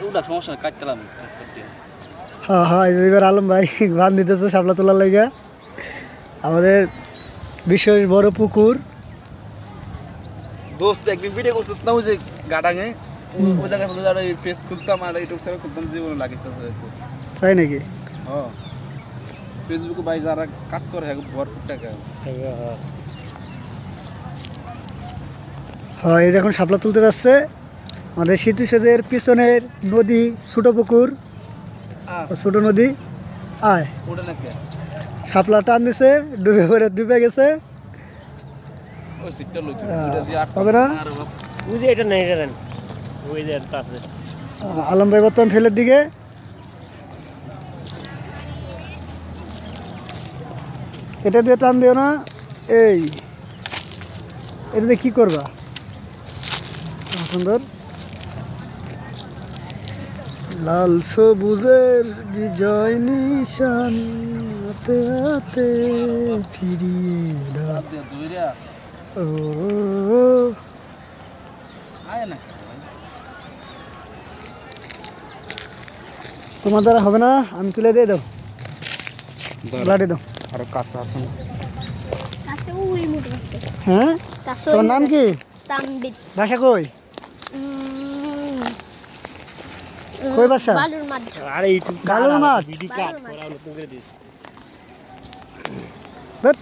ওটা সমস্যা কাটলাম। হ্যাঁ হ্যাঁ, এবার আলম ভাই বান দিতেছে শাপলা তোলার লাগা। আমাদের বিশেষ বড় পুকুর। দোস্ত একদিন ভিডিও করছিস না ওই যে গাডাঙে, ওই জায়গায় যারা ফেস খুলতাম আর ইউটিউব চ্যানেল খুলতাম, জীবনে লাগিয়েছে তো। তাই নাকি? হ্যাঁ, ফেসবুকে ভাই যারা কাজ করে ভরপুর টাকা। হ্যাঁ, এই যখন শাপলা তুলতে যাচ্ছে আমাদের স্মৃতিসৌধের পিছনের নদী, ছোট পুকুর, ছোট নদী। আয় ওটা নাকি শাপলা টান দিছে, ডুবে গেছে। ওই সিটটা লইতে হবে না? ওই যে এটা নেই জানেন, ওই যে একটা আছে। আলম ভাই বর্তমান ফেলের দিকে। এটা দিয়ে টান দিও না। এই এটা দিয়ে কি করবা? সুন্দর লাল সবুজের বিজয় নিশান হাতে হাতে ফিরিয়ে দাও। ও আয় না তোমার দ্বারা হবে না, আমি তুলে দিয়ে দাও, লাড়ি দাও। আর কাছে আসুন। হ্যাঁ, তোমার নাম কি? বাসা কই? কই বাসা? আরে ইউটিউব বালুর মাঠ। ভিডিও কাট করা নতুন করে দিস।